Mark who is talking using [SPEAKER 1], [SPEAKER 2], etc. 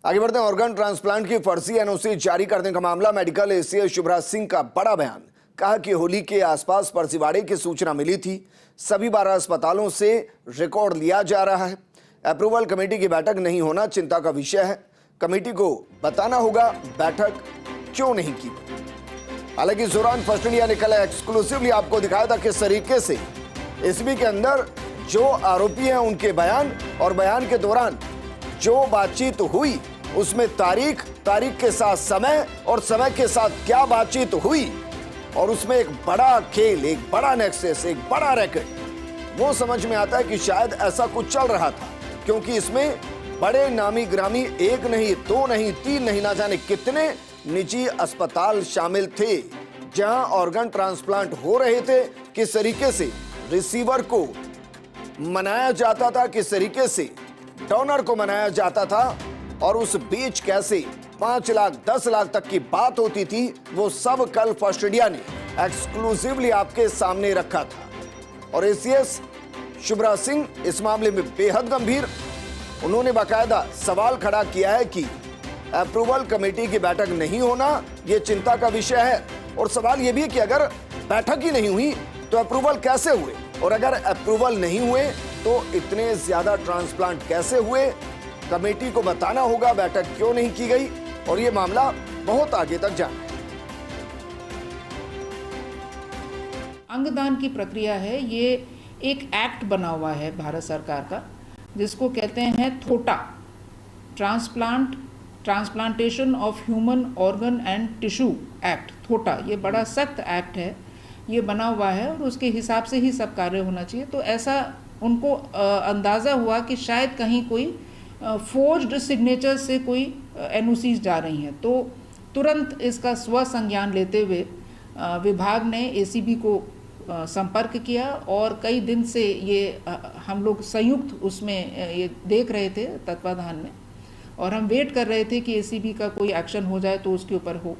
[SPEAKER 1] आगे बढ़ते हैं। ऑर्गन ट्रांसप्लांट की फर्जी एनओसी जारी करने का मामला, मेडिकल एसीएस शिवराज सिंह का बड़ा बयान। कहा कि होली के आसपास फर्जीवाड़े की सूचना मिली थी, सभी 12 अस्पतालों से रिकॉर्ड लिया जा रहा है। अप्रूवल कमेटी की बैठक नहीं होना चिंता का विषय है, कमेटी को बताना होगा बैठक क्यों नहीं की। हालांकि इस दौरान फर्स्ट इंडिया ने कल एक्सक्लूसिवली आपको दिखाया था किस तरीके से एसीबी के अंदर जो आरोपी हैं उनके बयान, और बयान के दौरान जो बातचीत हुई उसमें तारीख के साथ समय, और समय के साथ क्या बातचीत हुई, और उसमें एक बड़ा खेल, एक बड़ा नेक्सस, एक बड़ा रैकेट वो समझ में आता है कि शायद ऐसा कुछ चल रहा था, क्योंकि इसमें बड़े नामी ग्रामी एक नहीं, दो नहीं, तीन नहीं, ना जाने कितने निजी अस्पताल शामिल थे जहां ऑर्गन ट्रांसप्लांट हो रहे थे। किस तरीके से रिसीवर को मनाया जाता था, किस तरीके से डोनर को मनाया जाता था, और उस बीच कैसे 5 लाख 10 लाख तक की बात होती थी, वो सब कल फर्स्ट इंडिया ने एक्सक्लूसिवली आपके सामने रखा था। और एसीएस शिवराज सिंह इस मामले में बेहद गंभीर, उन्होंने बाकायदा सवाल खड़ा किया है कि अप्रूवल कमेटी की बैठक नहीं होना यह चिंता का विषय है। और सवाल यह भी है कि अगर बैठक ही नहीं हुई तो अप्रूवल कैसे हुए, और अगर अप्रूवल नहीं हुए तो इतने ज्यादा ट्रांसप्लांट कैसे हुए। कमेटी को बताना होगा बैठक क्यों नहीं की गई, और यह मामला बहुत आगे तक जाना है।
[SPEAKER 2] अंगदान की प्रक्रिया है, ये एक एक्ट बना हुआ है भारत सरकार का, जिसको कहते हैं Thotta, transplantation of human organ and tissue act, Thotta. ये बड़ा सख्त एक्ट है, ये बना हुआ है, और उसके हिसाब से ही सब कार्य होना चाहिए। तो ऐसा उनको अंदाज़ा हुआ कि शायद कहीं कोई फोर्ज्ड सिग्नेचर से कोई एनओसीज जा रही हैं, तो तुरंत इसका स्वसंज्ञान लेते हुए विभाग ने एसीबी को संपर्क किया, और कई दिन से ये हम लोग संयुक्त उसमें ये देख रहे थे तत्वाधान में, और हम वेट कर रहे थे कि एसीबी का कोई एक्शन हो जाए तो उसके ऊपर हो।